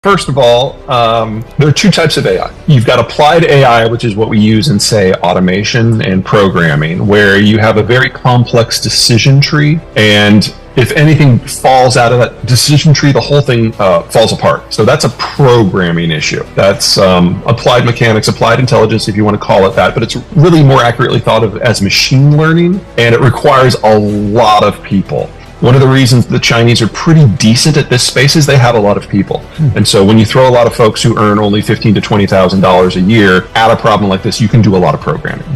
First of all, there are two types of AI. You've got applied AI, which is what we use in, say, automation and programming, where you have a very complex decision tree, and if anything falls out of that decision tree, the whole thing falls apart. So that's a programming issue. That's applied mechanics, applied intelligence, if you want to call it that, but it's really more accurately thought of as machine learning, and it requires a lot of people. One of the reasons the Chinese are pretty decent at this space is they have a lot of people. And so when you throw a lot of folks who earn only $15,000 to $20,000 a year at a problem like this, you can do a lot of programming.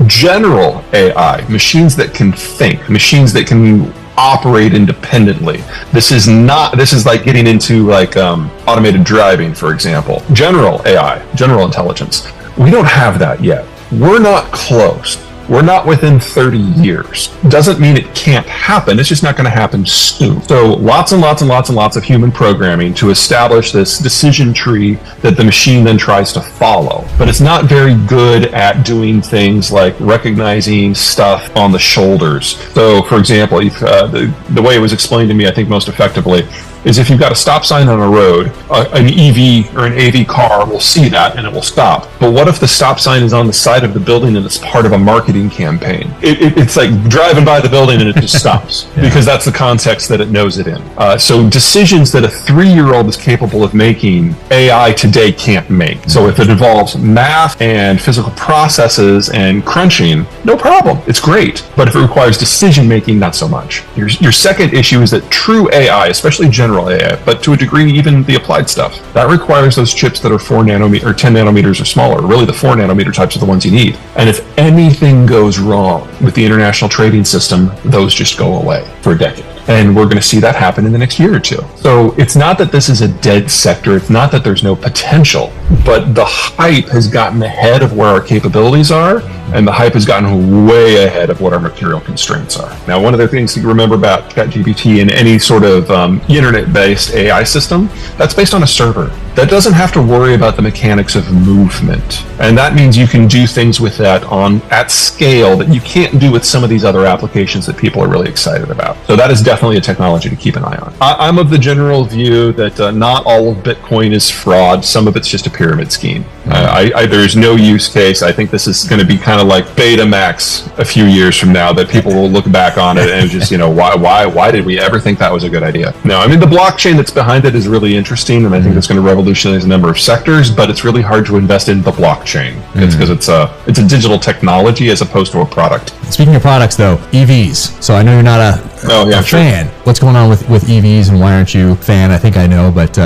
General AI, machines that can think, machines that can operate independently. This is like getting into like automated driving, for example. General AI, general intelligence. We don't have that yet. We're not close. We're not within 30 years. Doesn't mean it can't happen. It's just not going to happen soon. So lots and lots and lots and lots of human programming to establish this decision tree that the machine then tries to follow. But it's not very good at doing things like recognizing stuff on the shoulders. So, for example, the way it was explained to me, I think most effectively, is if you've got a stop sign on a road, an EV or an AV car will see that and it will stop. But what if the stop sign is on the side of the building and it's part of a marketing campaign? It's like driving by the building and it just stops because that's the context that it knows it in. So decisions that a 3-year-old is capable of making, AI today can't make. So if it involves math and physical processes and crunching, no problem. It's great. But if it requires decision making, not so much. Your second issue is that true AI, especially general AI, but to a degree even the applied stuff, that requires those chips that are 4 nanometers or 10 nanometers or smaller. Really the 4 nanometer types are the ones you need. And if anything goes wrong with the international trading system, those just go away for a decade. And we're going to see that happen in the next year or two. So it's not that this is a dead sector. It's not that there's no potential, but the hype has gotten ahead of where our capabilities are, and the hype has gotten way ahead of what our material constraints are. Now, one of the things to remember about ChatGPT and any sort of internet-based AI system, that's based on a server. That doesn't have to worry about the mechanics of movement. And that means you can do things with that at scale that you can't do with some of these other applications that people are really excited about. So that is definitely a technology to keep an eye on. I'm of the general view that not all of Bitcoin is fraud. Some of it's just a pyramid scheme. There's no use case. I think this is going to be kind of like Betamax a few years from now, that people will look back on it and just, why did we ever think that was a good idea? No, I mean, the blockchain that's behind it is really interesting, and I think it's going to revolutionize a number of sectors, but it's really hard to invest in the blockchain. It's because it's a digital technology as opposed to a product. Speaking of products, though, EVs. So I know you're not a fan. What's going on with EVs, and why aren't you a fan? I think I know, but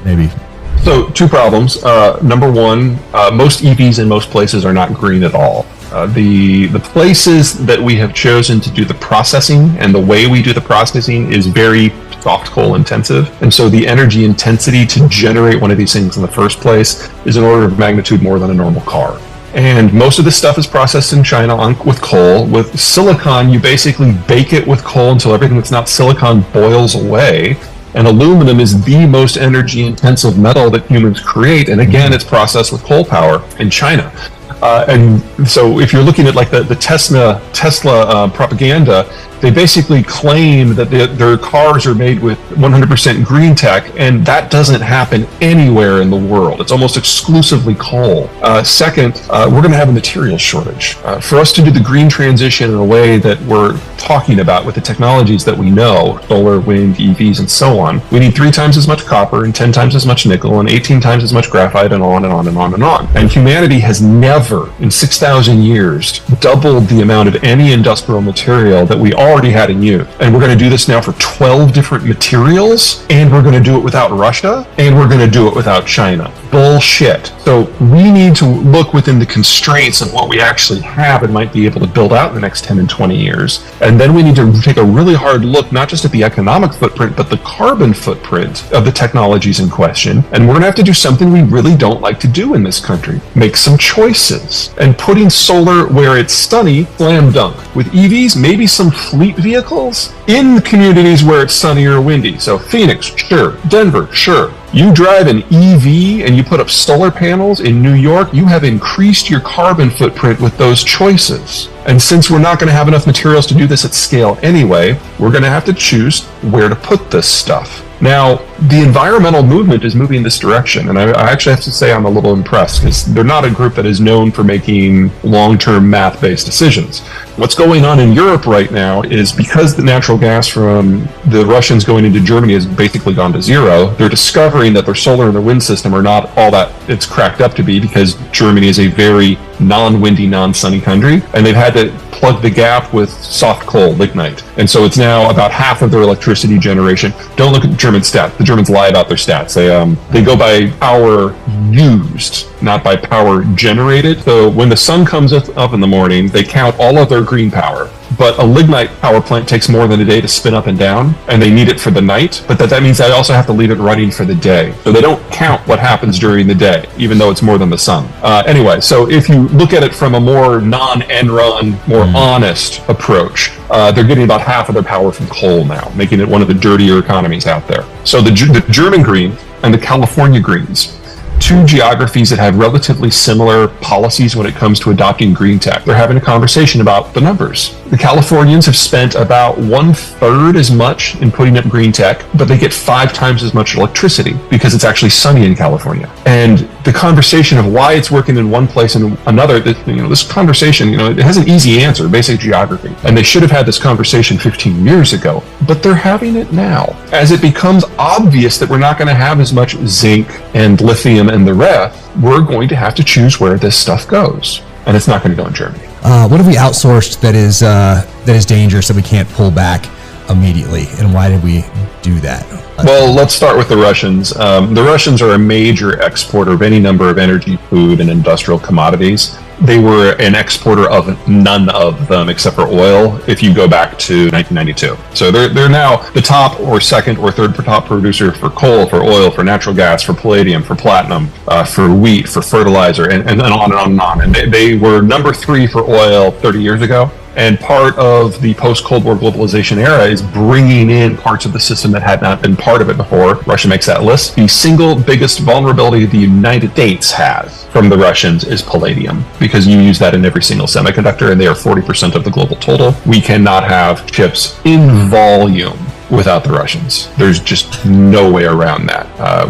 maybe. So, two problems. Number one, most EVs in most places are not green at all. The places that we have chosen to do the processing and the way we do the processing is very soft coal intensive. And so the energy intensity to generate one of these things in the first place is an order of magnitude more than a normal car. And most of this stuff is processed in China with coal. With silicon, you basically bake it with coal until everything that's not silicon boils away. And aluminum is the most energy intensive metal that humans create. And again, it's processed with coal power in China. And so if you're looking at like the Tesla propaganda, they basically claim that their cars are made with 100% green tech, and that doesn't happen anywhere in the world. It's almost exclusively coal. Second, we're going to have a material shortage. For us to do the green transition in a way that we're talking about with the technologies that we know, solar, wind, EVs, and so on, we need 3 times as much copper and 10 times as much nickel and 18 times as much graphite and on and on and on and on. And humanity has never, in 6,000 years, doubled the amount of any industrial material that we already had in use. And we're going to do this now for 12 different materials, and we're going to do it without Russia, and we're going to do it without China. Bullshit. So we need to look within the constraints of what we actually have and might be able to build out in the next 10 and 20 years. And then we need to take a really hard look, not just at the economic footprint, but the carbon footprint of the technologies in question. And we're going to have to do something we really don't like to do in this country. Make some choices. And putting solar where it's sunny, slam dunk. With EVs, maybe some fleet vehicles in communities where it's sunny or windy. So Phoenix, sure. Denver, sure. You drive an EV and you put up solar panels in New York, you have increased your carbon footprint with those choices. And since we're not going to have enough materials to do this at scale anyway, we're going to have to choose where to put this stuff. Now, the environmental movement is moving this direction. And I actually have to say I'm a little impressed, because they're not a group that is known for making long-term math-based decisions. What's going on in Europe right now is, because the natural gas from the Russians going into Germany has basically gone to zero, they're discovering that their solar and their wind system are not all that it's cracked up to be, because Germany is a very non-windy, non-sunny country, and they've had to plug the gap with soft coal, lignite. And so it's now about half of their electricity generation. Don't look at German stats. The Germans lie about their stats. They go by power used, not by power generated. So when the sun comes up in the morning, they count all of their green power. But a lignite power plant takes more than a day to spin up and down, and they need it for the night. But that means they also have to leave it running for the day. So they don't count what happens during the day, even though it's more than the sun. Anyway, so if you look at it from a more non-Enron, more honest approach, they're getting about half of their power from coal now, making it one of the dirtier economies out there. So the German Greens and the California Greens, two geographies that have relatively similar policies when it comes to adopting green tech. They're having a conversation about the numbers. The Californians have spent about 1/3 as much in putting up green tech, but they get 5 times as much electricity because it's actually sunny in California. And the conversation of why it's working in one place and another, this conversation, it has an easy answer, basic geography. And they should have had this conversation 15 years ago, but they're having it now. As it becomes obvious that we're not going to have as much zinc and lithium and the rest, we're going to have to choose where this stuff goes. And it's not going to go in Germany. What have we outsourced that is dangerous, that we can't pull back immediately? And why did we do that? Well, let's start with the Russians. The Russians are a major exporter of any number of energy, food, and industrial commodities. They were an exporter of none of them except for oil if you go back to 1992. So they're now the top or second or third top producer for coal, for oil, for natural gas, for palladium, for platinum, for wheat, for fertilizer, and on and on and on. And they were number 3 for oil 30 years ago. And part of the post-Cold War globalization era is bringing in parts of the system that had not been part of it before. Russia makes that list. The single biggest vulnerability the United States has from the Russians is palladium, because you use that in every single semiconductor, and they are 40% of the global total. We cannot have chips in volume without the Russians. There's just no way around that.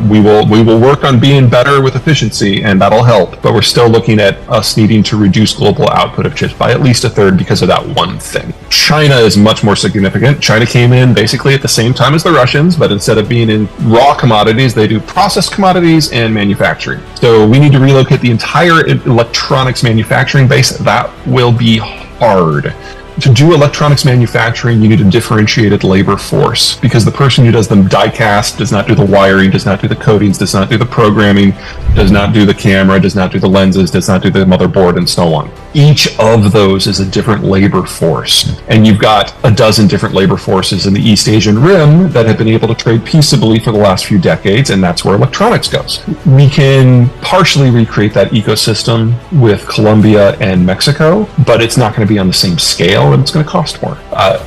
We will work on being better with efficiency, and that'll help, but we're still looking at us needing to reduce global output of chips by at least 1/3 because of that one thing. China is much more significant. China came in basically at the same time as the Russians, but instead of being in raw commodities, they do processed commodities and manufacturing. So we need to relocate the entire electronics manufacturing base. That will be hard. To do electronics manufacturing, you need a differentiated labor force, because the person who does the die cast does not do the wiring, does not do the coatings, does not do the programming, does not do the camera, does not do the lenses, does not do the motherboard, and so on. Each of those is a different labor force. And you've got a dozen different labor forces in the East Asian Rim that have been able to trade peaceably for the last few decades, and that's where electronics goes. We can partially recreate that ecosystem with Colombia and Mexico, but it's not going to be on the same scale, and it's going to cost more.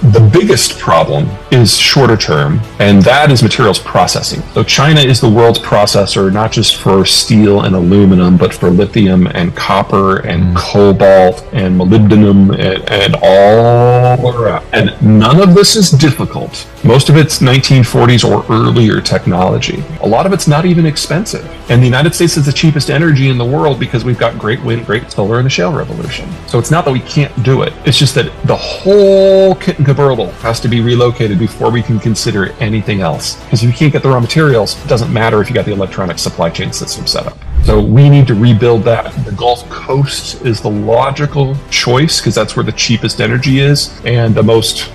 The biggest problem is shorter term, and that is materials processing. So China is the world's processor, not just for steel and aluminum, but for lithium and copper and cobalt and molybdenum and all around. And none of this is difficult. Most of it's 1940s or earlier technology. A lot of it's not even expensive. And the United States is the cheapest energy in the world because we've got great wind, great solar, and the shale revolution. So it's not that we can't do it. It's just that the whole kit and caboodle has to be relocated before we can consider anything else. Because if you can't get the raw materials, it doesn't matter if you got the electronic supply chain system set up. So we need to rebuild that. The Gulf Coast is the logical choice because that's where the cheapest energy is and the most